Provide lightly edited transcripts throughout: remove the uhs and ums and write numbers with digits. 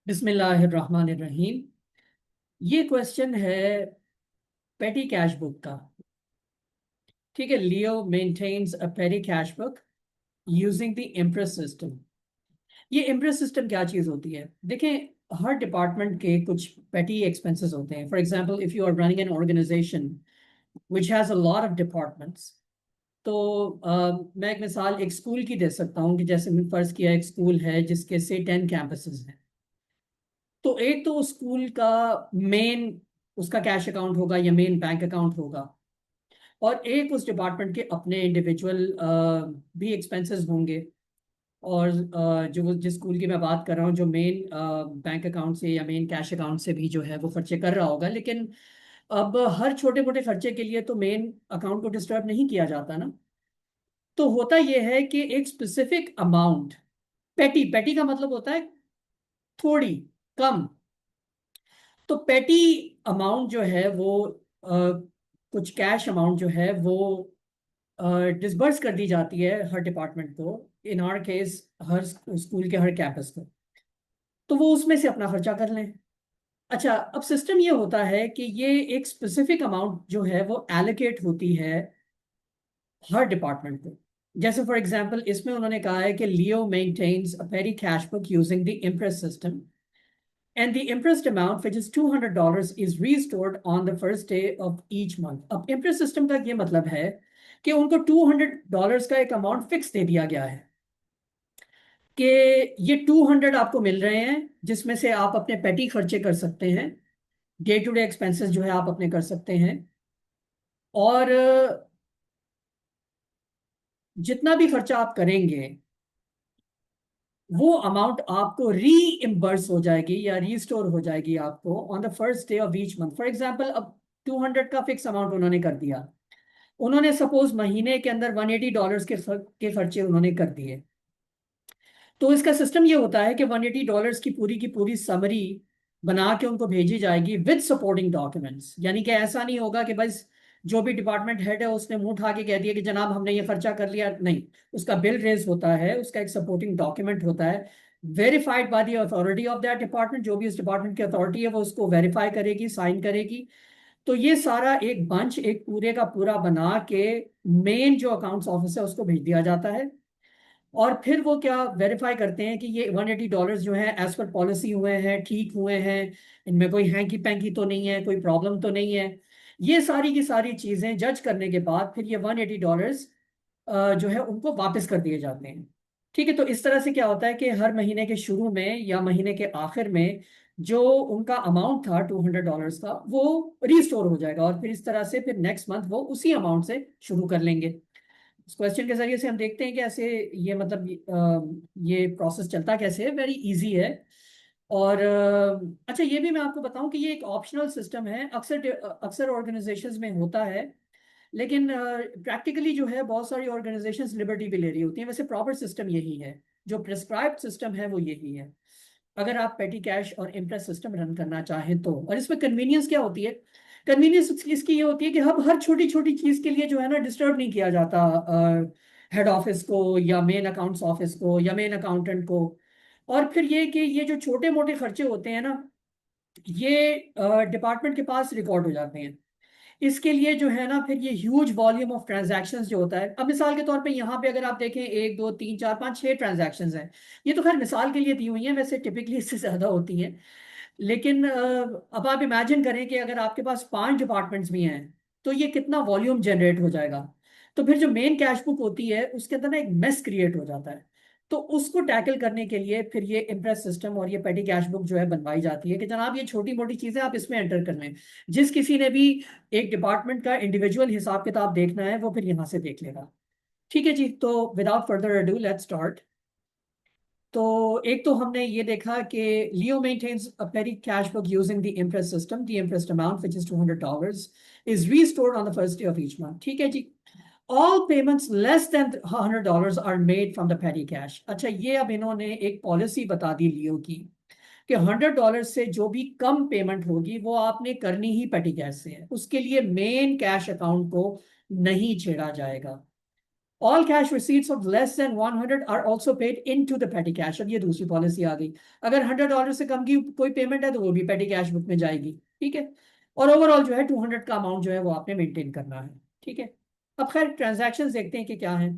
बिस्मिल्लाहिर्रहमानिर्रहीम। ये क्वेश्चन है पेटी कैश बुक का। ठीक है, लियो maintains a petty cash book using the imprest system. ये इम्प्रेस सिस्टम क्या चीज़ होती है? देखें, हर डिपार्टमेंट के कुछ पेटी एक्सपेंसेस होते हैं। For example, if you are running an organization which has a lot of departments, तो मैं एक मिसाल एक स्कूल की दे सकता हूँ कि जैसे मैंने फर्ज किया एक स्कूल है जिसके से 10 कैंपसेस हैं। तो एक तो स्कूल का मेन उसका कैश अकाउंट होगा या मेन बैंक अकाउंट होगा, और एक उस डिपार्टमेंट के अपने इंडिविजुअल भी एक्सपेंसेस होंगे। और जो जिस स्कूल की मैं बात कर रहा हूँ, जो मेन बैंक अकाउंट से या मेन कैश अकाउंट से भी जो है वो खर्चे कर रहा होगा। लेकिन अब हर छोटे मोटे खर्चे के लिए तो मेन अकाउंट को डिस्टर्ब नहीं किया जाता ना। तो होता यह है कि एक स्पेसिफिक अमाउंट, पेटी पेटी का मतलब होता है थोड़ी, कम। तो पेटी अमाउंट जो है वो कुछ कैश अमाउंट जो है वो डिसबर्स कर दी जाती है हर डिपार्टमेंट को। इन आवर केस हर स्कूल के हर कैंपस को, तो वो उसमें से अपना खर्चा कर लें। अच्छा, अब सिस्टम ये होता है कि ये एक स्पेसिफिक अमाउंट जो है वो एलोकेट होती है हर डिपार्टमेंट को। जैसे फॉर एग्जांपल इसमें उन्होंने कहा है कि लियो maintains a petty cash book using the imprest system, and the impressed amount, which is $200, is restored on the first day of each month. अब impress system का ये मतलब है कि उनको $200 का एक अमाउंट फिक्स दे दिया गया है कि ये 200 आपको मिल रहे हैं, जिसमें से आप अपने पेटी खर्चे कर सकते हैं, डे टू डे एक्सपेंसेस जो है आप अपने कर सकते हैं। और जितना भी खर्चा आप करेंगे वो अमाउंट आपको री इम्बर्स हो जाएगी या रीस्टोर हो जाएगी आपको on the first day of each month. For example, अब 200 का फिक्स अमाउंट उन्होंने कर दिया। उन्होंने सपोज महीने के अंदर $180 के खर्चे उन्होंने कर दिए। तो इसका सिस्टम ये होता है कि $180 की पूरी समरी बना के उनको भेजी जाएगी विद सपोर्टिंग डॉक्यूमेंट्स। यानी कि ऐसा नहीं होगा कि बस जो भी डिपार्टमेंट हेड है उसने मुंह उठा के कह दिया कि जनाब हमने ये खर्चा कर लिया। नहीं, उसका बिल रेज होता है, उसका एक सपोर्टिंग डॉक्यूमेंट होता है, verified by the authority of that department. जो भी उस डिपार्टमेंट की अथॉरिटी है वो उसको वेरीफाई करेगी, साइन करेगी। तो ये सारा एक बंच एक पूरे का पूरा बना के मेन जो अकाउंट्स ऑफिस है उसको भेज दिया जाता है। और फिर वो क्या वेरीफाई करते हैं कि ये $180 जो है एज पर पॉलिसी हुए हैं, ठीक हुए हैं, इनमें कोई हैंकी पैंकी तो नहीं है, कोई प्रॉब्लम तो नहीं है। ये सारी की सारी चीजें जज करने के बाद फिर ये $180 जो है उनको वापस कर दिए जाते हैं। ठीक है, तो इस तरह से क्या होता है कि हर महीने के शुरू में या महीने के आखिर में जो उनका अमाउंट था $200 का वो रिस्टोर हो जाएगा, और फिर इस तरह से फिर नेक्स्ट मंथ वो उसी अमाउंट से शुरू कर लेंगे। इस क्वेश्चन के जरिए से हम देखते हैं कि ऐसे ये मतलब ये प्रोसेस चलता कैसे है। वेरी इजी है। और अच्छा, ये भी मैं आपको बताऊं कि ये एक ऑप्शनल सिस्टम है, अक्सर अक्सर ऑर्गेनाइजेशंस में होता है। लेकिन प्रैक्टिकली जो है बहुत सारी ऑर्गेनाइजेशंस लिबर्टी भी ले रही होती हैं। वैसे प्रॉपर सिस्टम यही है, जो प्रिस्क्राइब्ड सिस्टम है वो यही है, अगर आप पेटी कैश और इम्प्रेस सिस्टम रन करना चाहें तो। और इसमें कन्वीनियंस क्या होती है? कन्वीनियंस इसकी ये होती है कि हम हर छोटी छोटी चीज के लिए जो है ना डिस्टर्ब नहीं किया जाता हेड ऑफिस को या मेन अकाउंट्स ऑफिस को या मेन अकाउंटेंट को। और फिर ये कि ये जो छोटे मोटे खर्चे होते हैं ना, ये डिपार्टमेंट के पास रिकॉर्ड हो जाते हैं। इसके लिए जो है ना फिर ये ह्यूज वॉल्यूम ऑफ ट्रांजैक्शंस जो होता है, अब मिसाल के तौर पे यहाँ पे अगर आप देखें 1 2 3 4 5 6 ट्रांजैक्शंस हैं। ये तो खैर मिसाल के लिए दी हुई हैं, वैसे टिपिकली इससे ज्यादा होती हैं। लेकिन अब आप इमेजिन करें कि अगर आपके पास 5 डिपार्टमेंट्स भी हैं तो ये कितना वॉल्यूम जनरेट हो जाएगा। तो फिर जो मेन कैश बुक होती है उसके अंदर ना एक मेस क्रिएट हो जाता है। तो उसको टैकल करने के लिए फिर ये इम्प्रेस सिस्टम और ये पेटी कैश बुक जो है बनवाई जाती है कि जनाब ये छोटी मोटी चीजें आप इसमें एंटर कर लें। जिस किसी ने भी एक डिपार्टमेंट का इंडिविजुअल हिसाब किताब देखना है वो फिर यहाँ से देख लेगा। ठीक है जी, तो without further ado let's start. तो एक तो हमने ये देखा कि लियो maintains a petty cash book using the imprest system, the imprest amount which is $200 is restored on the first day of each month. ठीक है जी। All payments less than $100 are made from the petty cash. अच्छा, ये अब इन्होंने एक policy बता दी लियो की कि $100 से जो भी कम पेमेंट होगी वो आपने करनी ही पेटी कैश से है, उसके लिए मेन कैश अकाउंट को नहीं छेड़ा जाएगा। All cash receipts of less than 100 are also paid into the petty cash. अब ये दूसरी पॉलिसी आ गई, अगर $100 से कम की कोई पेमेंट है तो वो भी पेटी कैश बुक में जाएगी। ठीक है, और ओवरऑल जो है 200 का अमाउंट जो है वो आपने मेंटेन करना है। ठीक है, अब खैर ट्रांजैक्शन देखते हैं कि क्या है।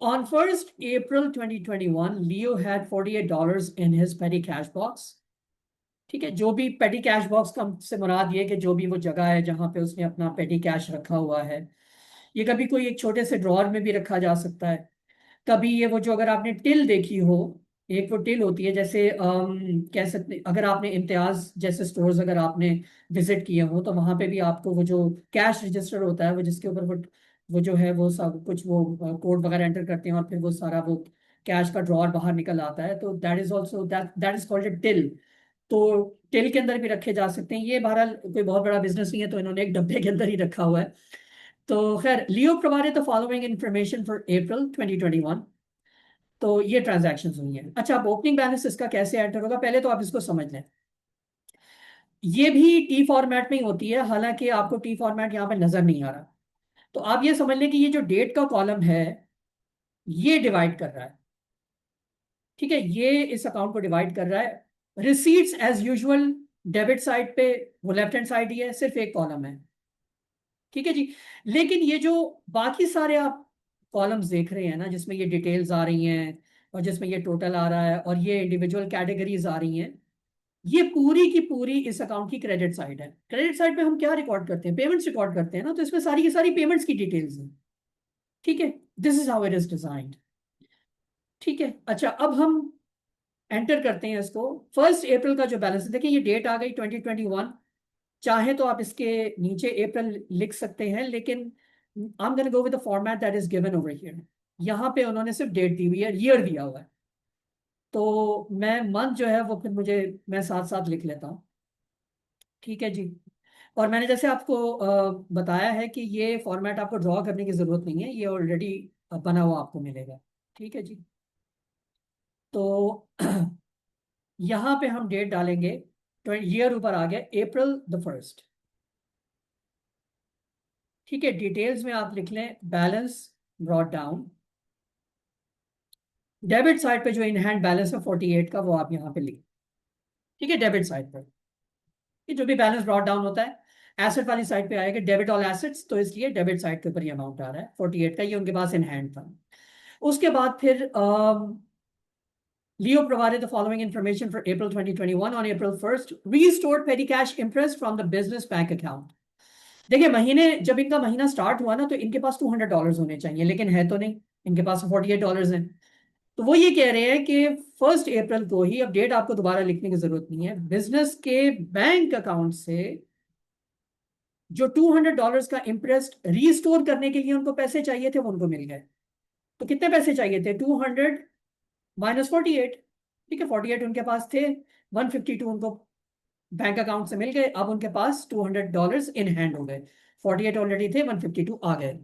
On 1st April 2021, Leo had $48 in his petty cash box. ठीक है, जो भी पेटी कैश बॉक्स का से मुराद ये कि जो भी वो जगह है जहां पे उसने अपना पेटी कैश रखा हुआ है। ये कभी कोई एक छोटे से ड्रॉअर में भी रखा जा सकता है, कभी ये वो जो अगर आपने टिल देखी हो, एक वो टिल होती है जैसे कह सकते, अगर आपने इम्तियाज जैसे स्टोर्स अगर आपने विजिट किए हो तो वहां पे भी आपको वो जो कैश रजिस्टर होता है वो जिसके ऊपर वो जो है वो सब कुछ वो कोड वगैरह एंटर करते हैं और फिर वो सारा वो कैश का ड्रॉअर बाहर निकल आता है, तो that is also that is called a till. तो टिल के अंदर भी रखे जा सकते हैं। ये बहरहाल कोई बहुत बड़ा बिजनेस नहीं है तो इन्होंने एक डब्बे के अंदर ही रखा हुआ है। तो खैर, Leo provided the following information for April 2021। तो ये ट्रांजैक्शन हुई है। अच्छा, अब ओपनिंग बैलेंस इसका कैसे एंटर होगा, पहले तो आप इसको समझ लें। ये भी टी फॉर्मेट में ही होती है, हालांकि आपको टी फॉर्मेट यहाँ पे नजर नहीं आ रहा। तो आप ये समझ लें कि ये जो डेट का कॉलम है ये डिवाइड कर रहा है। ठीक है, ये इस अकाउंट को डिवाइड कर रहा है। Receipts as usual debit side पे वो लेफ्ट हैंड साइड ही है, सिर्फ एक कॉलम है। ठीक है जी, लेकिन ये जो बाकी सारे आप कॉलम्स देख रहे हैं ना, जिसमें ये डिटेल्स आ रही हैं और जिसमें ये टोटल आ रहा है और ये इंडिविजुअल कैटेगरीज आ रही हैं, ये पूरी की पूरी इस अकाउंट की क्रेडिट साइड है। क्रेडिट साइड पे हम क्या रिकॉर्ड करते हैं, पेमेंट्स रिकॉर्ड करते हैं ना, तो इसमें सारी की सारी पेमेंट्स की डिटेल्स हैं। ठीक है, this is how it is designed. ठीक है, अच्छा अब हम एंटर करते हैं इसको। 1 अप्रैल का जो बैलेंस है, देखिए ये डेट आ गई 2021। चाहे तो आप इसके नीचे अप्रैल लिख सकते हैं, लेकिन I am gonna go with the format that is given over here. यहाँ पे उन्होंने सिर्फ डेट दी हुई है, ईयर दिया हुआ है, तो मैं मंथ जो है वो फिर मुझे मैं साथ साथ लिख लेता हूँ। ठीक है जी, और मैंने जैसे आपको बताया है कि ये फॉर्मेट आपको ड्रॉ करने की जरूरत नहीं है, ये ऑलरेडी बना हुआ आपको मिलेगा। ठीक है जी, तो यहाँ पे हम डेट डालेंगे, ईयर ऊपर आ गया April 1st। ठीक है, डिटेल्स में आप लिख लें balance brought down. Debit side पे जो इन हैंड बैलेंस है 48 का, वो आप यहाँ पे लिख। ठीक है, डेबिट साइड पर ये जो भी बैलेंस ब्रॉट डाउन होता है एसेट वाली साइड पे आएगा, डेबिट ऑल एसेट्स, तो इसलिए डेबिट साइड के ऊपर ये अमाउंट आ रहा है 48 का, ये उनके पास इन हैंड था। उसके बाद फिर Leo provided the following information for April 2021. On April 1st, restored petty cash interest from the business bank account. देखिए, महीने जब इनका महीना स्टार्ट हुआ ना तो इनके पास $200 होने चाहिए, लेकिन है तो नहीं, इनके पास $48 हैं। तो वो ये कह रहे हैं कि 1 अप्रैल को ही, अब डेट आपको दोबारा लिखने की जरूरत नहीं है, बिजनेस के बैंक अकाउंट से जो $200 का इंटरेस्ट रीस्टोर करने के लिए उनको पैसे चाहिए थे वो उनको मिल गए। तो कितने पैसे चाहिए थे, 200 माइनस 48। ठीक है, 48 उनके पास थे, 152 उनको बैंक अकाउंट से मिल गए, अब उनके पास $200 इन हैंड हो गए। 48 ऑलरेडी थे, 152 आ गए।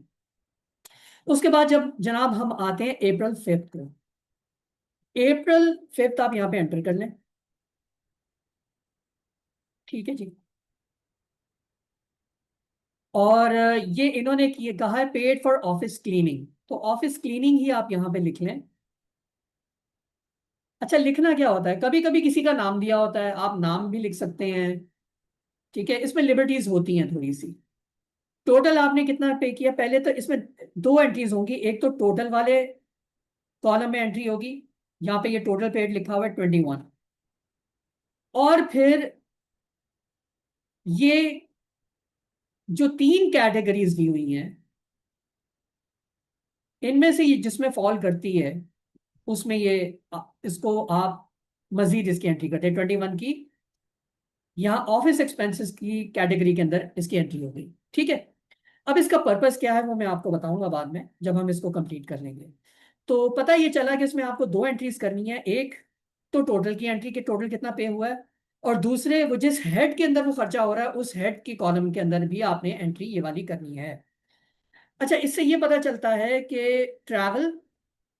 उसके बाद जब जनाब हम आते हैं April 5 को, April 5 आप यहां पे एंटर कर लें। ठीक है जी, और ये इन्होंने ये कहा है पेड फॉर ऑफिस क्लीनिंग, तो ऑफिस क्लीनिंग ही आप यहां पे लिख लें। अच्छा, लिखना क्या होता है, कभी कभी किसी का नाम दिया होता है, आप नाम भी लिख सकते हैं। ठीक है, इसमें लिबर्टीज होती हैं थोड़ी सी। टोटल आपने कितना पे किया, पहले तो इसमें दो एंट्रीज होंगी, एक तो टोटल वाले कॉलम में एंट्री होगी, यहाँ पे ये टोटल पेड लिखा हुआ है 21, और फिर ये जो तीन कैटेगरीज दी हुई हैं इनमें से ये जिसमें फॉल करती है उसमें ये इसको आप मजीद इसकी एंट्री करते हैं 21 की, यहाँ ऑफिस एक्सपेंसेस की कैटेगरी के अंदर इसकी एंट्री हो गई। ठीक है, अब इसका पर्पस क्या है वो मैं आपको बताऊंगा बाद में जब हम इसको कंप्लीट कर लेंगे। तो पता ये चला कि इसमें आपको दो एंट्रीज करनी है, एक तो टोटल की एंट्री के टोटल कितना पे हुआ है, और दूसरे वो जिस हेड के अंदर वो खर्चा हो रहा है उस हेड की कॉलम के अंदर भी आपने एंट्री ये वाली करनी है। अच्छा, इससे ये पता चलता है कि ट्रैवल,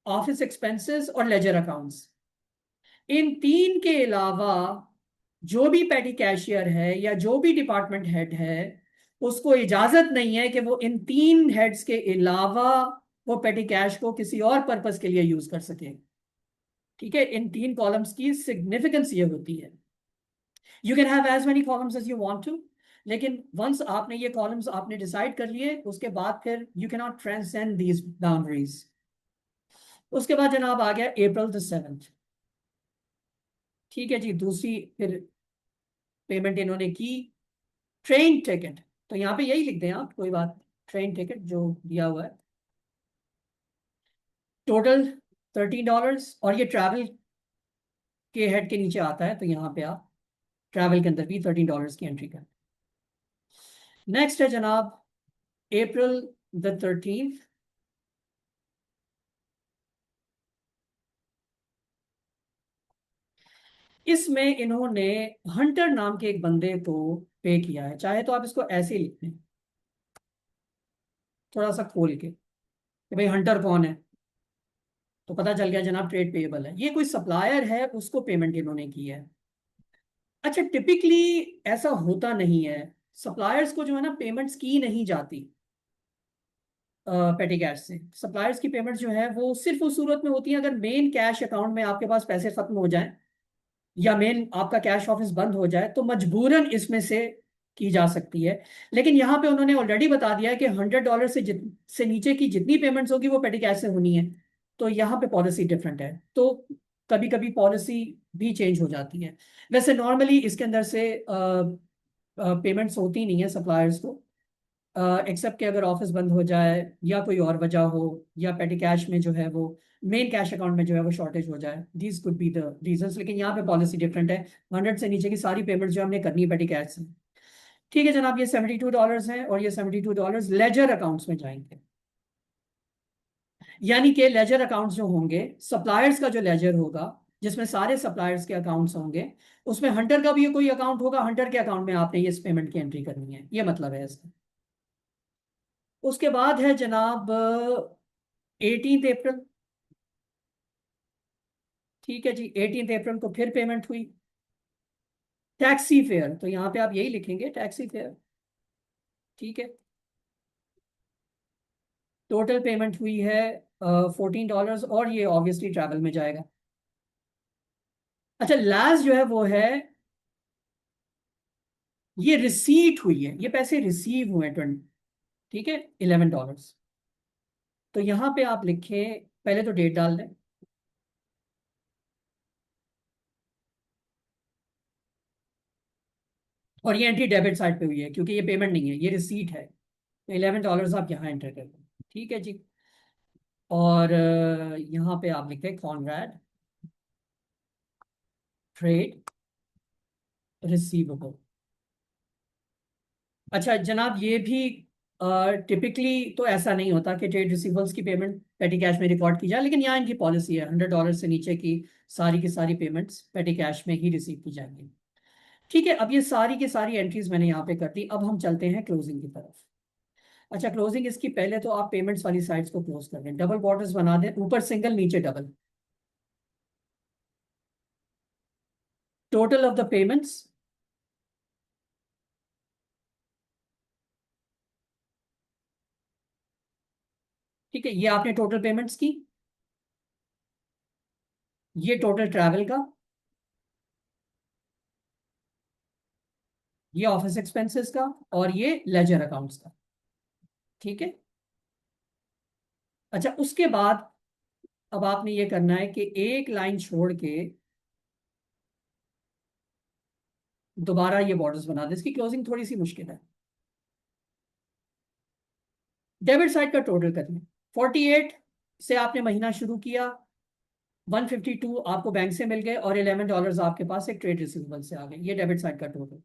ऑफिस एक्सपेंसेस और लेजर अकाउंट्स, इन तीन के अलावा जो भी पेटी कैशियर है या जो भी डिपार्टमेंट हेड है उसको इजाजत नहीं है कि वो इन तीन हेड्स के अलावा वो पेटी कैश को किसी और पर्पस के लिए यूज कर सके। ठीक है, इन 3 कॉलम्स की सिग्निफिकेंस ये होती है। You can have as many columns as you want to, लेकिन वंस आपने ये कॉलम्स आपने डिसाइड कर लिए, उसके बाद फिर you can not transcend these boundaries. उसके बाद जनाब आ गया April 7th। ठीक है जी, दूसरी फिर पेमेंट इन्होंने की। ट्रेन टिकट, तो यहाँ पे यही लिख दें आप, कोई बात। ट्रेन टिकट जो दिया हुआ है, टोटल $13, और ये ट्रैवल के हेड के नीचे आता है, तो यहाँ पे आप ट्रैवल के अंदर भी $13 की एंट्री करें। नेक्स्ट है जनाब April 13th। इसमें इन्होंने हंटर नाम के एक बंदे को पे किया है। चाहे तो आप इसको ऐसे ही लिख दें, थोड़ा सा खोल के, कि भाई हंटर कौन है, तो पता चल गया जनाब ट्रेड पेएबल है। ये कोई सप्लायर है, उसको पेमेंट इन्होंने की है। अच्छा, टिपिकली ऐसा होता नहीं है, सप्लायर्स को जो है ना पेमेंट्स की नहीं जाती पेटी कैश से। सप्लायर्स की पेमेंट जो है वो सिर्फ उस सूरत में होती है अगर मेन कैश अकाउंट में आपके पास पैसे खत्म हो जाएं, या मेन आपका कैश ऑफिस बंद हो जाए, तो मजबूरन इसमें से की जा सकती है। लेकिन यहाँ पे उन्होंने ऑलरेडी बता दिया है कि $100 से नीचे की जितनी पेमेंट्स होगी वो पेटी कैश से होनी है। तो यहाँ पे पॉलिसी डिफरेंट है, तो कभी कभी पॉलिसी भी चेंज हो जाती है। वैसे नॉर्मली इसके अंदर से पेमेंट्स होती नहीं है सप्लायर्स को, एक्सेप्ट कि अगर ऑफिस बंद हो जाए या कोई और वजह हो, या पेटी कैश में जो है वो मेन कैश अकाउंट में जो है वो शॉर्टेज हो जाए, these could be the reasons. लेकिन यहाँ पे पॉलिसी डिफरेंट है। 100 से नीचे की सारी पेमेंट जो हमने करनी है पेटी कैश से। ठीक है जनाब, ये $72 हैं, और ये $72 लेजर अकाउंट्स में जाएंगे। यानी कि लेजर अकाउंट्स जो होंगे, सप्लायर्स का जो लेजर होगा, जिसमें सारे सप्लायर्स के अकाउंट्स होंगे, उसमें हंटर का भी कोई अकाउंट होगा, हंटर के अकाउंट में आपने ये इस पेमेंट की एंट्री करनी है, ये मतलब है इसका। उसके बाद है जनाब 18 अप्रैल। ठीक है जी, 18 अप्रैल को फिर पेमेंट हुई। टैक्सी फेयर, तो यहाँ पे आप यही लिखेंगे टैक्सी फेयर। ठीक है, टोटल पेमेंट हुई है $14, और ये ऑब्वियसली ट्रैवल में जाएगा। अच्छा, लास्ट जो है वो है, ये रिसीट हुई है, ये पैसे रिसीव हुए 20। ठीक है, $11। तो यहाँ पे आप लिखें, पहले तो डेट डाल दें, और ये एंट्री डेबिट साइड पे हुई है क्योंकि ये पेमेंट नहीं है, ये रिसीट है। तो $11 आप यहाँ एंटर कर दें। ठीक है जी, और यहाँ पे आप लिखते हैं कॉनरैड ट्रेड रिसीवेबल। अच्छा जनाब, ये भी टिपिकली तो ऐसा नहीं होता कि ट्रेड रिसीवेबल्स की पेमेंट पेटी कैश में रिकॉर्ड की जाए, लेकिन यहाँ इनकी पॉलिसी है $100 से नीचे की सारी पेमेंट्स पेटी कैश में ही रिसीव की जाएंगी। ठीक है, अब ये सारी की सारी एंट्रीज मैंने यहाँ पे कर दी। अब हम चलते हैं क्लोजिंग की तरफ। अच्छा, क्लोजिंग इसकी पहले तो आप पेमेंट्स वाली साइड्स को क्लोज कर दें, डबल बॉर्डर्स बना दें, ऊपर सिंगल नीचे double. Total of the payments, ठीक है, ये आपने टोटल पेमेंट्स की, ये टोटल ट्रैवल का, ये ऑफिस एक्सपेंसेस का, और ये लेजर अकाउंट्स का। ठीक है। अच्छा, उसके बाद अब आपने ये करना है कि एक लाइन छोड़ के दोबारा ये बॉर्डर्स बना दें। इसकी क्लोजिंग थोड़ी सी मुश्किल है। डेबिट साइड का टोटल करना, 48 से आपने महीना शुरू किया, 152 आपको बैंक से मिल गए, और $11 आपके पास एक ट्रेड रिसीवेबल से आ गए। ये डेबिट साइड का टोटल।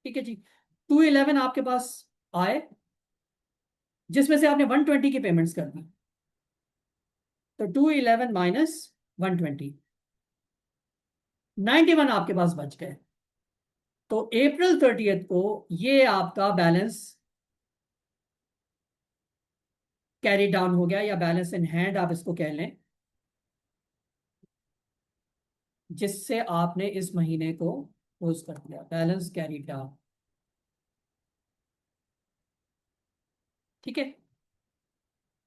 ठीक है जी, 211 आपके पास आए, जिसमें से आपने 120 की पेमेंट्स कर दी, तो 211 माइनस 120, 91 आपके पास बच गए। तो April 30 को ये आपका बैलेंस कैरी डाउन हो गया, या बैलेंस इन हैंड आप इसको कह लें, जिससे आपने इस महीने को क्लोज कर दिया, बैलेंस कैरी डाउन। ठीक है,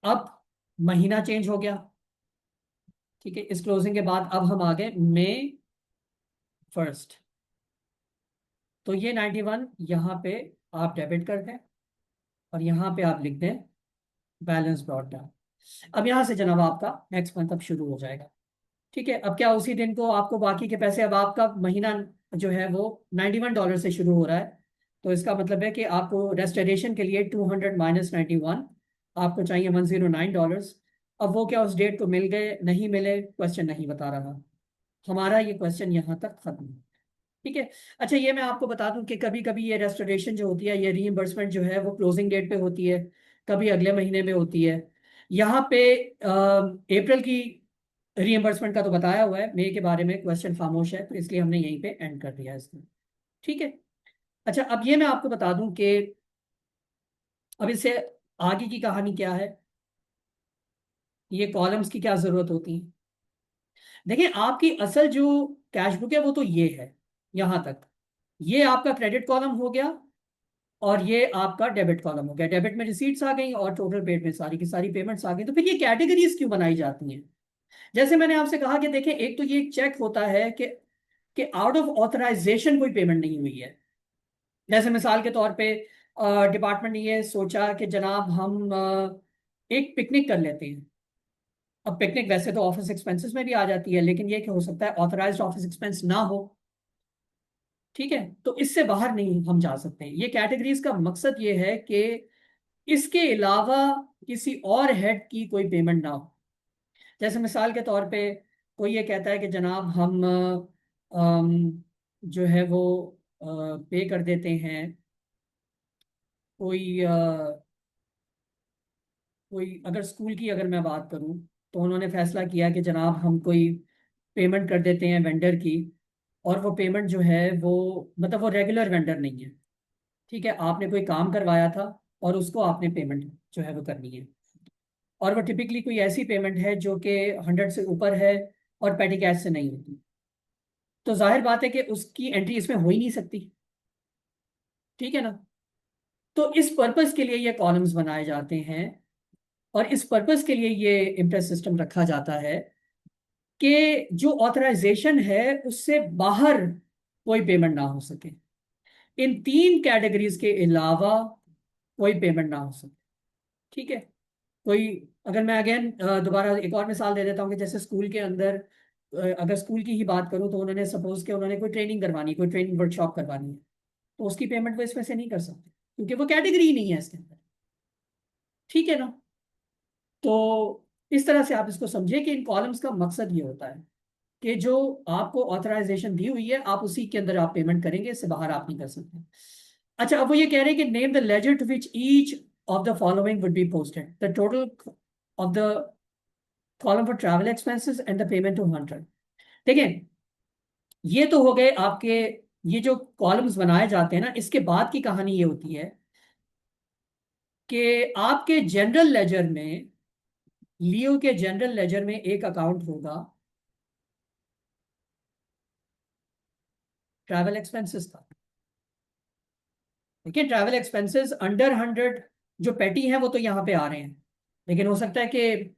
अब महीना चेंज हो गया, ठीक है। इस क्लोजिंग के बाद अब हम आ गए May 1, तो ये 91 यहाँ पे आप डेबिट कर दें और यहाँ पे आप लिख दें बैलेंस ब्रॉट डाउन। अब यहाँ से जनाब आपका नेक्स्ट मंथ अब शुरू हो जाएगा, ठीक है। अब क्या उसी दिन को आपको बाकी के पैसे, अब आपका महीना जो है वो $91 से शुरू हो रहा है, तो इसका मतलब है कि आपको रेस्टोरेशन के लिए 200 - 91 आपको चाहिए $109। अब वो क्या उस डेट को मिल गए नहीं मिले, क्वेश्चन नहीं बता रहा। हमारा ये क्वेश्चन यहाँ तक खत्म है, ठीक है। अच्छा, ये मैं आपको बता दूं कि कभी कभी ये रेस्टोरेशन जो होती है, ये रीइंबर्समेंट जो है वो क्लोजिंग डेट पे होती है, कभी अगले महीने में होती है। यहाँ पे अप्रैल की रीइंबर्समेंट का तो बताया हुआ है, मई के बारे में क्वेश्चन खामोश है, तो इसलिए हमने यहीं पे एंड कर दिया है इसको, ठीक है। अच्छा, अब ये मैं आपको बता दूं कि अब इससे आगे की कहानी क्या है, ये कॉलम्स की क्या जरूरत होती है। देखिए, आपकी असल जो कैश बुक है वो तो ये है, यहां तक। ये आपका क्रेडिट कॉलम हो गया और ये आपका डेबिट कॉलम हो गया। डेबिट में रिसीट्स आ गई और टोटल पेड में सारी की सारी पेमेंट्स आ गई। तो फिर ये कैटेगरीज क्यों बनाई जाती हैं? जैसे मैंने आपसे कहा कि देखें, एक तो ये चेक होता है कि आउट ऑफ ऑथराइजेशन कोई पेमेंट नहीं हुई है। जैसे मिसाल के तौर पे डिपार्टमेंट ने ये सोचा कि जनाब हम एक पिकनिक कर लेते हैं। अब पिकनिक वैसे तो ऑफिस एक्सपेंसेस में भी आ जाती है, लेकिन ये कि हो सकता है ऑथराइज्ड ऑफिस एक्सपेंस ना हो, ठीक है। तो इससे बाहर नहीं हम जा सकते। ये कैटेगरीज का मकसद ये है कि इसके अलावा किसी और हेड की कोई पेमेंट ना हो। जैसे मिसाल के तौर पे कोई ये कहता है कि जनाब हम जो है वो पे कर देते हैं, कोई कोई अगर स्कूल की अगर मैं बात करूं, तो उन्होंने फैसला किया कि जनाब हम कोई पेमेंट कर देते हैं वेंडर की, और वो पेमेंट जो है वो मतलब वो रेगुलर वेंडर नहीं है, ठीक है। आपने कोई काम करवाया था और उसको आपने पेमेंट जो है वो करनी है, और वो टिपिकली कोई ऐसी पेमेंट है जो कि 100 से ऊपर है और पेटी कैश से नहीं होती, तो जाहिर बात है कि उसकी एंट्री इसमें हो ही नहीं सकती, ठीक है ना। तो इस पर्पस के लिए ये कॉलम्स बनाए जाते हैं और इस पर्पस के लिए ये इम्प्रेस सिस्टम रखा जाता है कि जो ऑथराइजेशन है उससे बाहर कोई पेमेंट ना हो सके। इन तीन कैटेगरीज के अलावा कोई पेमेंट ना हो सके, ठीक है। कोई, अगर मैं अगेन दोबारा एक और मिसाल दे देता हूँ कि जैसे स्कूल के अंदर अगर स्कूल की ही बात करूँ, तो उन्होंने सपोज कि उन्होंने कोई ट्रेनिंग करवानी, कोई ट्रेनिंग वर्कशॉप करवानी है, तो उसकी पेमेंट वो इसमें से नहीं कर सकते क्योंकि वो कैटेगरी ही नहीं है इसके अंदर, ठीक है ना। तो इस तरह से आप इसको समझिए कि इन कॉलम्स का मकसद ये होता है कि जो आपको ऑथराइजेशन दी हुई है आप उसी के अंदर आप पेमेंट करेंगे, इससे बाहर आप नहीं कर सकते। अच्छा, अब वो ये कह रहे हैं कि name the ledger to which each of the following would be posted, the total of the column for travel expenses and the payment to 100। देखें, ये तो हो गए आपके, ये जो कॉलम्स बनाए जाते हैं ना, इसके बाद की कहानी ये होती है कि आपके जनरल लेजर में, लियो के जनरल लेजर में एक अकाउंट होगा ट्रैवल एक्सपेंसेस का। देखिए, ट्रैवल एक्सपेंसेस अंडर 100 जो पेटी हैं वो तो यहाँ पे आ रहे हैं, लेकिन हो सकता है कि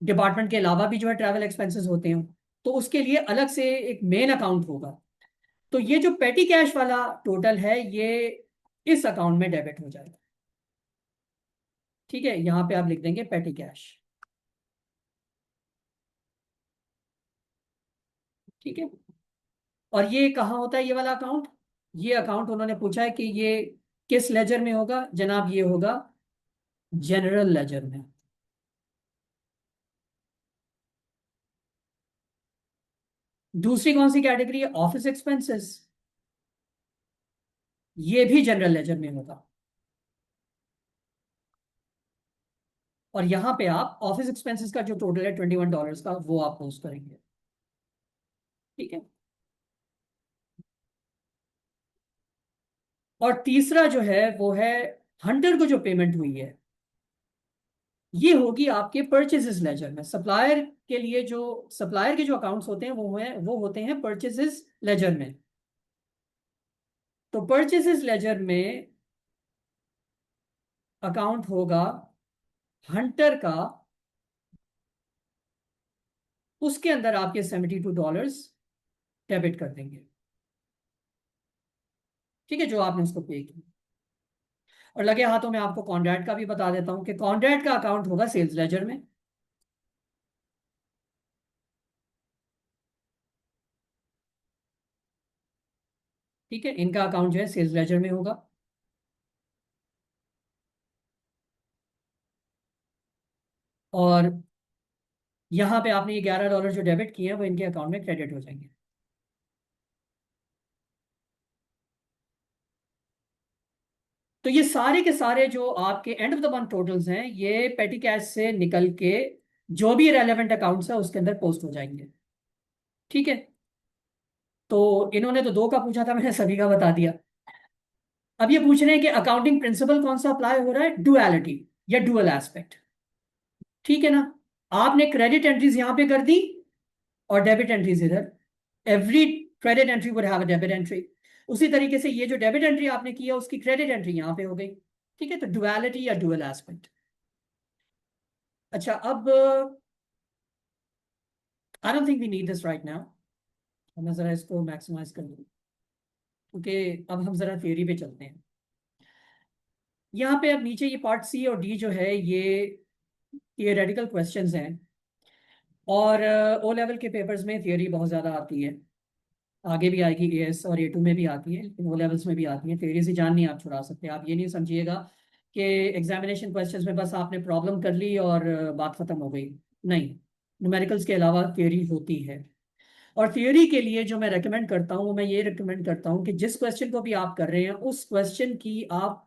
डिपार्टमेंट के अलावा भी जो है ट्रैवल एक्सपेंसेस होते हैं, तो उसके लिए अलग से एक मेन अकाउंट होगा। तो ये जो पेटी कैश वाला टोटल है ये इस अकाउंट में डेबिट हो जाएगा, ठीक है। यहाँ पे आप लिख देंगे पेटी कैश, ठीक है। और ये कहाँ होता है ये वाला अकाउंट? ये अकाउंट उन्होंने पूछा है कि ये किस लेजर में होगा जनाब, ये होगा जनरल लेजर में। दूसरी कौन सी कैटेगरी है? ऑफिस एक्सपेंसेस, ये भी जनरल लेजर में होगा। और यहां पे आप ऑफिस एक्सपेंसेस का जो टोटल है $21 का, वो आप पोस्ट करेंगे, ठीक है। और तीसरा जो है वो है हंटर को जो पेमेंट हुई है, ये होगी आपके परचेजेस लेजर में। सप्लायर के लिए जो सप्लायर के जो अकाउंट्स होते हैं वो होते हैं परचेजेस लेजर में। तो परचेजेस लेजर में अकाउंट होगा हंटर का उसके अंदर आपके $72 डेबिट कर देंगे, ठीक है, जो आपने उसको पे किया। और लगे हाथों में आपको कॉन्ड्रैट का भी बता देता हूं कि कॉन्ड्रैट का अकाउंट होगा सेल्स लेजर में। ठीक है, इनका अकाउंट जो है सेल्स लेजर में होगा। और यहाँ पे आपने ये $11 जो डेबिट किए हैं वो इनके अकाउंट में क्रेडिट हो जाएंगे। तो ये सारे के सारे जो आपके end of the month totals हैं ये पेटी कैश से निकल के जो भी रेलेवेंट अकाउंट्स है उसके अंदर पोस्ट हो जाएंगे। ठीक है, तो इन्होंने तो दो का पूछा था, मैंने सभी का बता दिया। अब ये पूछ रहे हैं कि अकाउंटिंग प्रिंसिपल कौन सा अप्लाई हो रहा है, डुअलिटी या डुअल एस्पेक्ट। ठीक है ना, आपने क्रेडिट एंट्रीज यहां पे कर दी और डेबिट एंट्रीज इधर। Every credit entry would have a debit entry. उसी तरीके से ये जो डेबिट एंट्री आपने किया उसकी क्रेडिट एंट्री यहां पे हो गई। ठीक है, तो डुअलिटी या डुअल एस्पेक्ट। अच्छा, अब I don't think we need this right now. मैं जरा इसको मैक्सिमाइज कर लूँ, क्योंकि अब हम जरा थियोरी पे चलते हैं। यहाँ पे अब नीचे ये पार्ट सी और डी जो है ये थियोरेटिकल क्वेश्चंस हैं। और ओ लेवल के पेपर्स में थियोरी बहुत ज़्यादा आती है, आगे भी आएगी, एएस और ए2 में भी आती है, लेकिन ओ लेवल्स में भी आती है। थियोरी से जान नहीं आप छुड़ा सकते। आप ये नहीं समझिएगा कि एग्जामिनेशन क्वेश्चंस में बस आपने प्रॉब्लम कर ली और बात खत्म हो गई। नहीं, न्यूमेरिकल्स के अलावा थियोरी होती है। और थियोरी के लिए जो मैं रेकमेंड करता हूँ वो मैं ये रेकमेंड करता हूँ कि जिस क्वेश्चन को भी आप कर रहे हैं उस क्वेश्चन की आप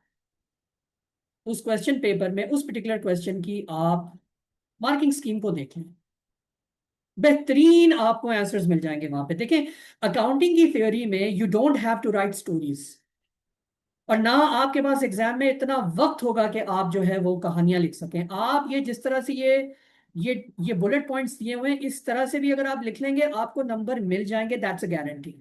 उस क्वेश्चन पेपर में उस पर्टिकुलर क्वेश्चन की आप मार्किंग स्कीम को देखें। बेहतरीन आपको आंसर्स मिल जाएंगे वहां पे। देखें, अकाउंटिंग की थ्योरी में you don't have to write stories, और ना आपके पास एग्जाम में इतना वक्त होगा कि आप जो है वो कहानियां लिख सकें। आप ये जिस तरह से ये ये बुलेट पॉइंट्स दिए हुए हैं इस तरह से भी अगर आप लिख लेंगे आपको नंबर मिल जाएंगे, दैट्स अ गारंटी।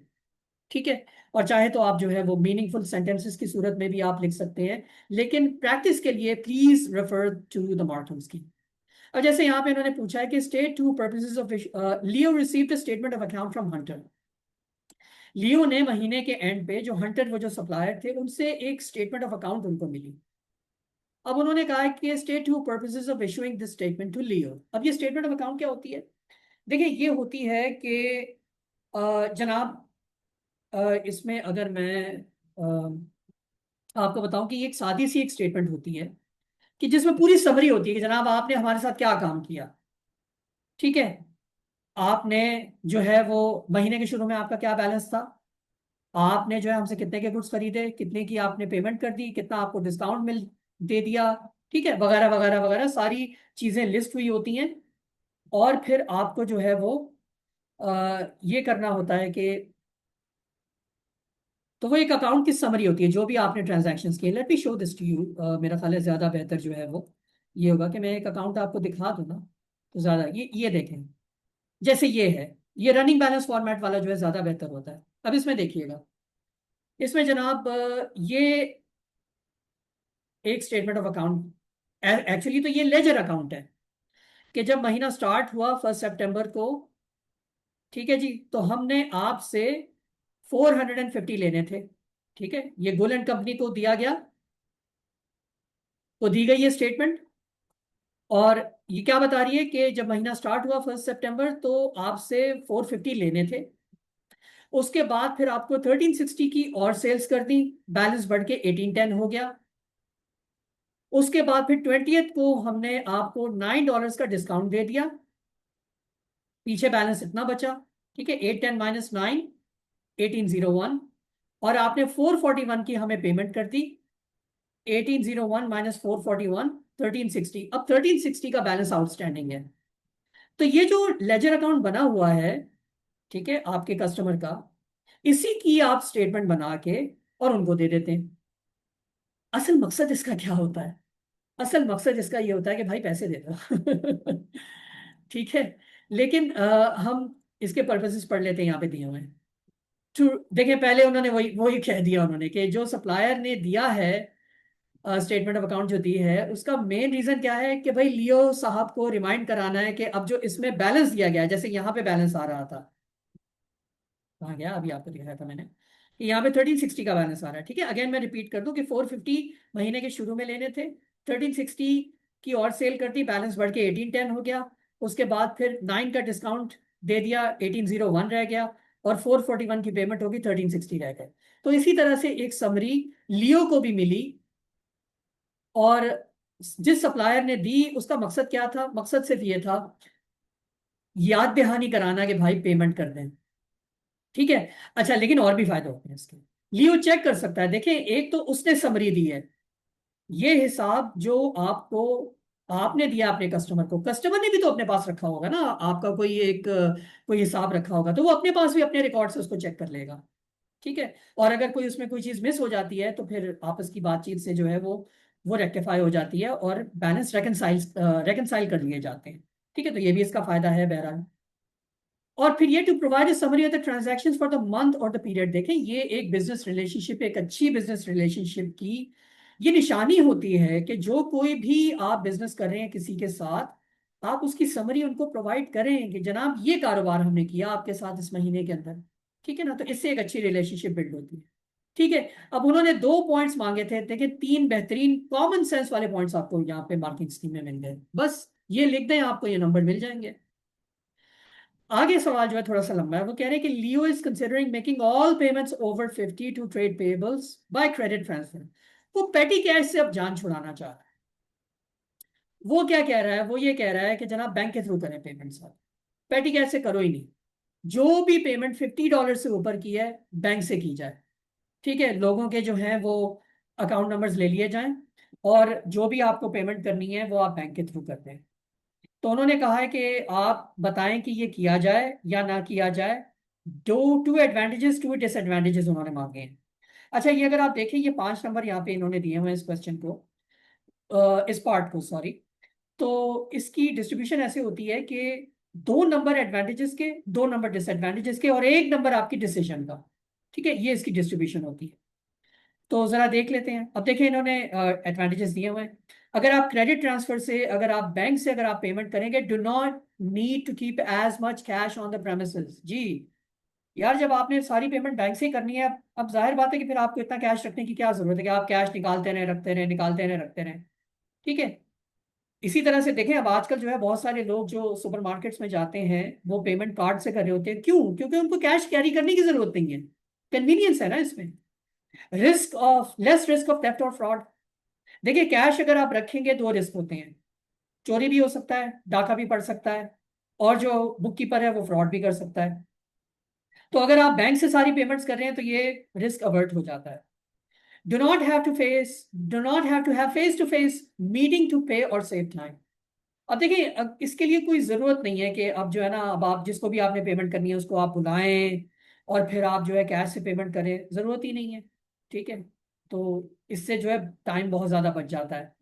ठीक है, और चाहे तो आप जो है वो मीनिंगफुल सेंटेंसेस की सूरत में भी आप लिख सकते हैं, लेकिन प्रैक्टिस के लिए please refer to the marking scheme. अब जैसे यहाँ पे इन्होंने पूछा है कि state two purposes of Leo received a statement of account from Hunter. Leo ने महीने के एंड पे जो हंटर वो जो सप्लायर थे उनसे एक स्टेटमेंट ऑफ अकाउंट उनको मिली। अब उन्होंने कहा है कि state two purposes of issuing this statement to Leo. अब ये स्टेटमेंट ऑफ अकाउंट क्या होती है? देखिए, ये होती है कि जनाब, इसमें अगर मैं आपको बताऊं कि ये एक सादी सी एक स्टेटमेंट होती है कि जिसमें पूरी समरी होती है कि जनाब आपने हमारे साथ क्या काम किया। ठीक है, आपने जो है वो महीने के शुरू में आपका क्या बैलेंस था, आपने जो है हमसे कितने के गुड्स खरीदे, कितने की आपने पेमेंट कर दी, कितना आपको डिस्काउंट मिल दे दिया, ठीक है, वगैरह वगैरह वगैरह सारी चीजें लिस्ट हुई होती हैं। और फिर आपको जो है वो ये करना होता है कि तो वो एक अकाउंट की समरी होती है जो भी आपने ट्रांजैक्शंस किए। Let me show this to you. मेरा ख्याल है ज्यादा बेहतर जो है वो ये होगा कि मैं एक अकाउंट आपको दिखा दूं ना, तो ज्यादा ये देखें, जैसे ये है, ये रनिंग बैलेंस फॉर्मेट वाला जो है ज्यादा बेहतर होता है। अब इसमें देखिएगा, इसमें जनाब ये एक स्टेटमेंट ऑफ अकाउंट, एक्चुअली तो ये लेजर अकाउंट है कि जब महीना स्टार्ट हुआ 1 सितंबर को, ठीक है जी, तो हमने आपसे 450 लेने थे। ठीक है, ये गुल एंड कंपनी को दिया गया, तो दी गई ये स्टेटमेंट। और ये क्या बता रही है कि जब महीना स्टार्ट हुआ 1 सितंबर तो आपसे 450 लेने थे। उसके बाद फिर आपको 1360 की और सेल्स कर दी, बैलेंस बढ़ के 1810 हो गया। उसके बाद फिर 20th को हमने आपको $9 का डिस्काउंट दे दिया, पीछे बैलेंस इतना बचा। ठीक है, 810 - 9, 1801। और आपने 441 की हमें पेमेंट कर दी, 1801 - 441, 1360। अब 1360 का बैलेंस आउटस्टैंडिंग है। तो ये जो लेजर अकाउंट बना हुआ है, ठीक है, आपके कस्टमर का, इसी की आप स्टेटमेंट बना के और उनको दे देते हैं। असल मकसद इसका क्या होता है? असल मकसद इसका ये होता है कि भाई पैसे दे दो। ठीक है, लेकिन हम इसके पर्पसेस पढ़ लेते हैं यहाँ पे दिए हुए हैं। देखिए, पहले उन्होंने वही वही कह दिया उन्होंने कि जो सप्लायर ने दिया है स्टेटमेंट ऑफ अकाउंट जो दी है, उसका मेन रीजन क्या है कि भाई लियो साहब को रिमाइंड कराना है कि अब जो इसमें बैलेंस दिया गया है, जैसे यहाँ पे बैलेंस आ रहा था, कहाँ गया, अभी आपको दिखाया था मैंने कि यहाँ पे 1360 का बैलेंस आ रहा है। ठीक है, अगेन मैं रिपीट कर दूं कि 450 महीने के शुरू में लेने थे, 1360 की और सेल कर दी, बैलेंस बढ़ के 1810 हो गया। उसके बाद फिर 9 का डिस्काउंट दे दिया, 1801 रह गया, और 441 की पेमेंट होगी, 1360 रह गए। तो इसी तरह से एक समरी लियो को भी मिली, और जिस सप्लायर ने दी उसका मकसद क्या था, मकसद सिर्फ ये था याद दहानी कराना कि भाई पेमेंट कर दें। ठीक है। अच्छा, लेकिन और भी फायदे होते हैं इसके। लियो चेक कर सकता है, देखें, एक तो उसने समरी दी है, ये हिसाब जो आपको आपने दिया अपने कस्टमर को, कस्टमर ने भी तो अपने पास रखा होगा ना, आपका कोई एक कोई हिसाब रखा होगा, तो वो अपने पास भी अपने रिकॉर्ड से उसको चेक कर लेगा। ठीक है। और अगर कोई उसमें कोई चीज मिस हो जाती है तो फिर आपस की बातचीत से जो है वो रेक्टिफाई हो जाती है, और बैलेंस रेकनसाइल कर लिए जाते हैं। ठीक है, तो ये भी इसका फायदा है बहरहाल। और फिर ये to provide summary of the transactions for the month और द पीरियड, देखें ये एक बिजनेस रिलेशनशिप, एक अच्छी बिजनेस रिलेशनशिप की ये निशानी होती है कि जो कोई भी आप बिजनेस कर रहे हैं किसी के साथ, आप उसकी समरी उनको प्रोवाइड करें कि जनाब ये कारोबार हमने किया आपके साथ इस महीने के अंदर। ठीक है ना, तो इससे एक अच्छी रिलेशनशिप बिल्ड होती है। ठीक है। अब उन्होंने 2 पॉइंट्स मांगे थे, देखिए 3 बेहतरीन कॉमन सेंस वाले पॉइंट्स आपको यहाँ पे मार्किंग स्कीम में मिल गए, बस ये लिख दें, आपको ये नंबर मिल जाएंगे। आगे सवाल जो है थोड़ा सा लंबा है, वो कह रहे हैं कि Leo is considering making all payments over 50 to trade payables by credit transfer. वो पेटी कैश से अब जान छुड़ाना चाह रहा है। वो क्या कह रहा है, वो ये कह रहा है कि जनाब बैंक के थ्रू करें पेमेंट, सर पेटी कैश से करो ही नहीं, जो भी पेमेंट $50 से ऊपर की है बैंक से की जाए। ठीक है, लोगों के जो हैं वो अकाउंट नंबर्स ले लिए जाएं, और जो भी आपको पेमेंट करनी है वो आप बैंक के थ्रू कर दें। तो उन्होंने कहा है कि आप बताएं कि ये किया जाए या ना किया जाए। टू एडवांटेजेस, टू डिसएडवांटेजेस उन्होंने मांगे हैं। अच्छा, ये अगर आप देखें, ये 5 नंबर यहाँ पे इन्होंने दिए हुए हैं इस क्वेश्चन को, इस पार्ट को, सॉरी। तो इसकी डिस्ट्रीब्यूशन ऐसे होती है कि 2 नंबर एडवांटेजेस के, 2 नंबर डिसएडवांटेजेस के, और 1 नंबर आपकी डिसीजन का। ठीक है, ये इसकी डिस्ट्रीब्यूशन होती है। तो जरा देख लेते हैं। अब देखिए, इन्होंने एडवांटेजेस दिए हुए हैं। अगर आप क्रेडिट ट्रांसफर से, अगर आप बैंक से अगर आप पेमेंट करेंगे, do not need to keep as much cash on the premises. जी यार, जब आपने सारी पेमेंट बैंक से ही करनी है, अब जाहिर बात है कि फिर आपको इतना कैश रखने की क्या जरूरत है कि आप कैश निकालते रहे, रखते रहे, निकालते रहे, रखते रहे। ठीक है। इसी तरह से देखें, अब आजकल जो है बहुत सारे लोग जो सुपरमार्केट्स में जाते हैं वो पेमेंट कार्ड से कर रहे होते हैं, क्यों? क्योंकि उनको कैश कैरी करने की जरूरत नहीं है, कन्वीनियंस है ना इसमें। लेस रिस्क ऑफ थेफ्ट और फ्रॉड। देखिए, कैश अगर आप रखेंगे, 2 रिस्क होते हैं, चोरी भी हो सकता है, डाका भी पड़ सकता है, और जो बुक कीपर है वो फ्रॉड भी कर सकता है। तो अगर आप बैंक से सारी पेमेंट्स कर रहे हैं तो ये रिस्क अवर्ट हो जाता है। Do not have to have face to face meeting to pay और सेव टाइम। अब देखिए, अब इसके लिए कोई ज़रूरत नहीं है कि अब जो है ना, अब आप जिसको भी आपने पेमेंट करनी है उसको आप बुलाएं और फिर आप जो है कैश से पेमेंट करें, ज़रूरत ही नहीं है। ठीक है। तो इससे जो है टाइम बहुत ज़्यादा बच जाता है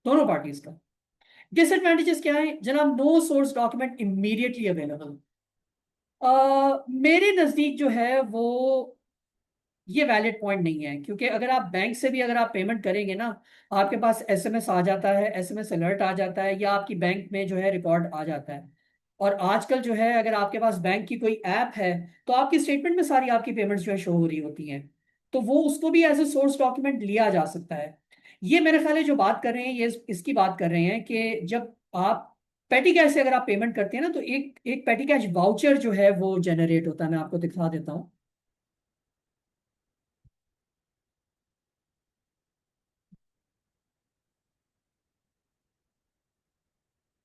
दोनों पार्टीज का। डिसएडवांटेजेस क्या है जनाब? No source document immediately available. मेरे नज़दीक जो है वो ये वैलिड पॉइंट नहीं है, क्योंकि अगर आप बैंक से भी अगर आप पेमेंट करेंगे ना, आपके पास एसएमएस आ जाता है, एसएमएस अलर्ट आ जाता है, या आपकी बैंक में जो है रिकॉर्ड आ जाता है। और आजकल जो है अगर आपके पास बैंक की कोई ऐप है तो आपकी स्टेटमेंट में सारी आपकी पेमेंट्स जो है शो हो रही होती हैं, तो वो उसको भी एज ए सोर्स डॉक्यूमेंट लिया जा सकता है। ये मेरे ख्याल है जो बात कर रहे हैं ये इसकी बात कर रहे हैं कि जब आप पेटी कैश से अगर आप पेमेंट करते हैं ना, तो एक एक पेटी कैश वाउचर जो है वो जनरेट होता है, मैं आपको दिखा देता हूँ।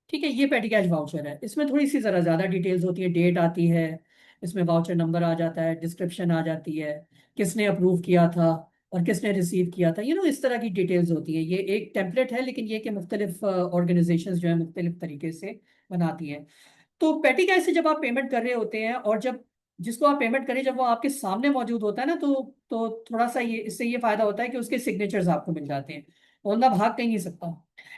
ठीक है, ये पेटी कैश वाउचर है, इसमें थोड़ी सी ज़रा ज़्यादा डिटेल्स होती है, डेट आती है, इसमें वाउचर नंबर आ जाता है, डिस्क्रिप्शन आ जाती है, किसने अप्रूव किया था और किसने रिसीव किया था, इस तरह की डिटेल्स होती है। ये एक टेम्पलेट है, लेकिन ये कि मुख्तलिफ ऑर्गेनाइजेशन जो है मुख्तलिफ तरीके से बनाती हैं। तो पेटी कैश से जब आप पेमेंट कर रहे होते हैं, और जब जिसको आप पेमेंट करें जब वो आपके सामने मौजूद होता है ना, तो थोड़ा सा ये इससे ये फायदा होता है कि उसके सिग्नेचर्स आपको मिल जाते हैं, बंदा भाग कहीं नहीं सकता।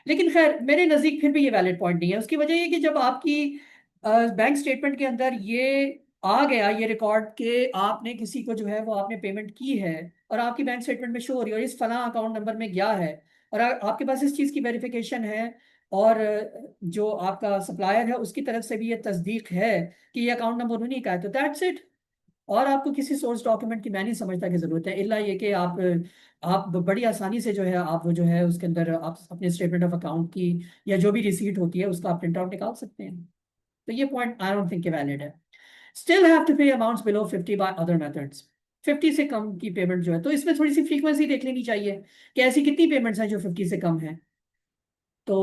लेकिन खैर, मेरे नज़दीक फिर भी ये वैलिड पॉइंट नहीं है। उसकी वजह ये कि जब आपकी बैंक स्टेटमेंट के अंदर ये आ गया, ये रिकॉर्ड के आपने किसी को जो है वो आपने पेमेंट की है, और आपकी बैंक स्टेटमेंट में शो हो रही है और इस फला अकाउंट नंबर में गया है, और आपके पास इस चीज़ की वेरिफिकेशन है, और जो आपका सप्लायर है उसकी तरफ से भी ये तस्दीक है कि ये अकाउंट नंबर उन्हीं का है, तो दैट्स इट। और आपको किसी सोर्स डॉक्यूमेंट की मैं नहीं समझता कि जरूरत है, इल्ला ये कि आप बड़ी आसानी से जो है आप वो जो है उसके अंदर आप अपने स्टेटमेंट ऑफ अकाउंट की या जो भी रिसीट होती है उसका आप प्रिंट आउट निकाल सकते हैं। तो ये point I don't think valid है। स्टिल हैव टू पे amounts below 50 by other methods. 50 से कम की पेमेंट जो है, तो इसमें थोड़ी सी फ्रीक्वेंसी देख लेनी चाहिए कि ऐसी कितनी पेमेंट्स हैं जो 50 से कम है। तो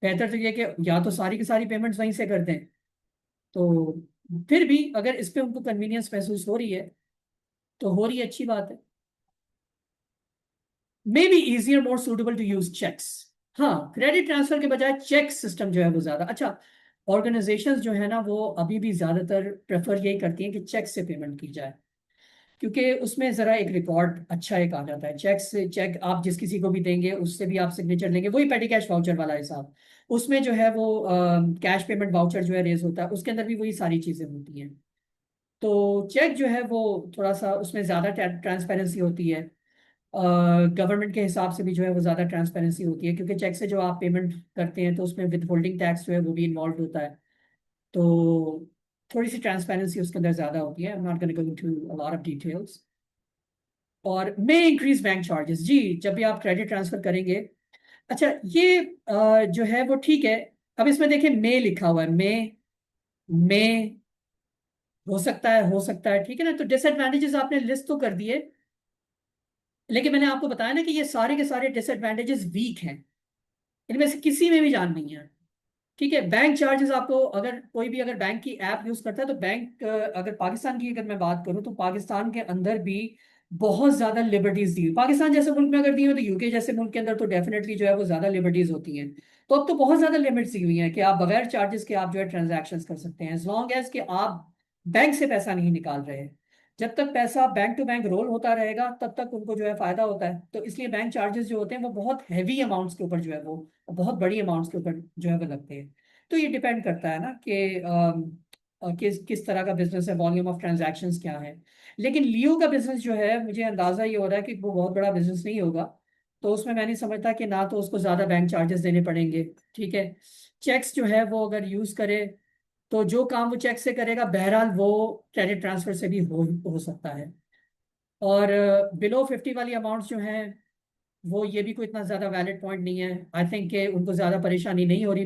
बेहतर तो ये कि या तो सारी की सारी पेमेंट्स वहीं से कर दें। तो फिर भी अगर इस पे उनको कन्वीनियंस महसूस हो रही है तो हो रही है, अच्छी बात है। May be easier more suitable to use cheques. हाँ, क्रेडिट ट्रांसफर के बजाय चेक सिस्टम जो है वो ज्यादा अच्छा। ऑर्गेनाइजेशंस जो है ना वो अभी भी ज्यादातर प्रेफर यही करती हैं कि चेक से पेमेंट की जाए, क्योंकि उसमें जरा एक रिकॉर्ड अच्छा एक आ जाता है। चेक से, चेक आप जिस किसी को भी देंगे उससे भी आप सिग्नेचर लेंगे, वही पेटी कैश वाउचर वाला हिसाब। उसमें जो है वो कैश पेमेंट वाउचर जो है रेज होता है, उसके अंदर भी वही सारी चीजें होती हैं। तो चेक जो है वो थोड़ा सा उसमें ज्यादा ट्रांसपेरेंसी होती है। गवर्नमेंट के हिसाब से भी जो है वो ज़्यादा ट्रांसपेरेंसी होती है, क्योंकि चेक से जो आप पेमेंट करते हैं तो उसमें विद होल्डिंग टैक्स जो है वो भी इन्वॉल्व होता है। तो थोड़ी सी ट्रांसपेरेंसी उसके अंदर ज़्यादा होती है। I am not going to go into a lot of details. और मे इंक्रीज बैंक चार्जेस, जी, जब भी आप क्रेडिट ट्रांसफर करेंगे। अच्छा, ये जो है वो ठीक है। अब इसमें देखिए मे लिखा हुआ है, मे हो सकता है, हो सकता है, ठीक है ना। तो डिसएडवांटेजेस आपने लिस्ट तो कर दिए, लेकिन मैंने आपको बताया ना कि ये सारे के सारे डिसएडवांटेजेस वीक हैं, इनमें से किसी में भी जान नहीं है। ठीक है, बैंक चार्जेस आपको, अगर कोई भी अगर बैंक की ऐप यूज करता है तो बैंक, अगर पाकिस्तान की अगर मैं बात करूं तो पाकिस्तान के अंदर भी बहुत ज्यादा लिबर्टीज दी, पाकिस्तान जैसे मुल्क में अगर दी हो तो यूके जैसे मुल्क के अंदर तो डेफिनेटली जो है वो ज्यादा लिबर्टीज होती हैं। तो अब तो बहुत ज्यादा लिमिट्स दी हुई हैं कि आप बगैर चार्जेस के आप जो है ट्रांजैक्शन कर सकते हैं, एज लॉन्ग एज कि आप बैंक से पैसा नहीं निकाल रहे। जब तक पैसा बैंक टू बैंक रोल होता रहेगा तब तक उनको जो है फायदा होता है। तो इसलिए बैंक चार्जेस जो होते हैं वो बहुत हैवी अमाउंट्स के ऊपर जो है वो, बहुत बड़ी अमाउंट्स के ऊपर जो है वो लगते हैं। तो ये डिपेंड करता है ना कि किस तरह का बिजनेस है, वॉल्यूम ऑफ ट्रांजैक्शंस क्या है। लेकिन लियो का बिजनेस जो है, मुझे अंदाजा ये हो रहा है कि वो बहुत बड़ा बिजनेस नहीं होगा। तो उसमें मैं नहीं समझता कि ना तो उसको ज्यादा बैंक चार्जेस देने पड़ेंगे। ठीक है, चेक्स जो है वो अगर यूज करे तो जो काम वो चेक से करेगा बहरहाल वो क्रेडिट ट्रांसफर से भी हो सकता है। और बिलो 50 वाली अमाउंट्स जो हैं वो, ये भी कोई इतना ज्यादा वैलिड पॉइंट नहीं है। आई थिंक कि उनको ज्यादा परेशानी नहीं हो रही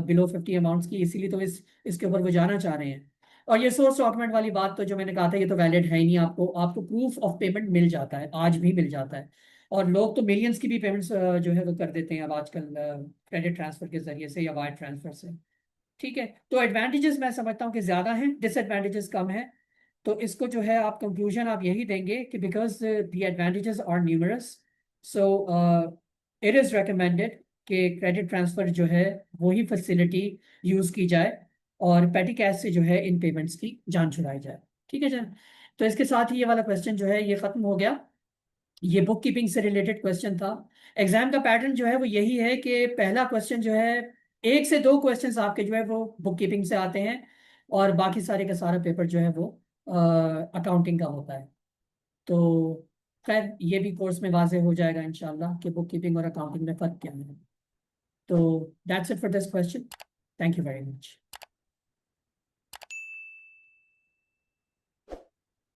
बिलो 50 अमाउंट्स की, इसीलिए तो इसके ऊपर वो जाना चाह रहे हैं। और ये सोर्स डॉक्यूमेंट वाली बात तो जो मैंने कहा था ये तो वैलिड है ही नहीं, आपको आपको प्रूफ ऑफ पेमेंट मिल जाता है, आज भी मिल जाता है। और लोग तो मिलियंस की भी पेमेंट्स जो है वो कर देते हैं अब आजकल क्रेडिट ट्रांसफर के जरिए से या वायर ट्रांसफर से। ठीक है, तो एडवांटेजेस मैं समझता हूँ कि ज्यादा हैं, डिसएडवांटेजेस कम है। तो इसको जो है आप कंक्लूजन आप यही देंगे कि because the advantages are numerous, so it is recommended कि क्रेडिट ट्रांसफर जो है वही फैसिलिटी यूज की जाए, और पेटी कैश से जो है इन पेमेंट्स की जान छुड़ाई जाए। ठीक है जन। तो इसके साथ ही ये वाला क्वेश्चन जो है ये खत्म हो गया। ये बुक कीपिंग से रिलेटेड क्वेश्चन था। एग्जाम का पैटर्न जो है वो यही है कि पहला क्वेश्चन जो है, एक से दो क्वेश्चंस आपके जो है वो बुक कीपिंग से आते हैं, और बाकी सारे का सारा पेपर जो है वो अकाउंटिंग का होता है। तो खैर ये भी कोर्स में वाजे हो जाएगा इंशाल्लाह कि बुक कीपिंग और अकाउंटिंग में फर्क क्या है। तो that's it for this question. Thank you very much.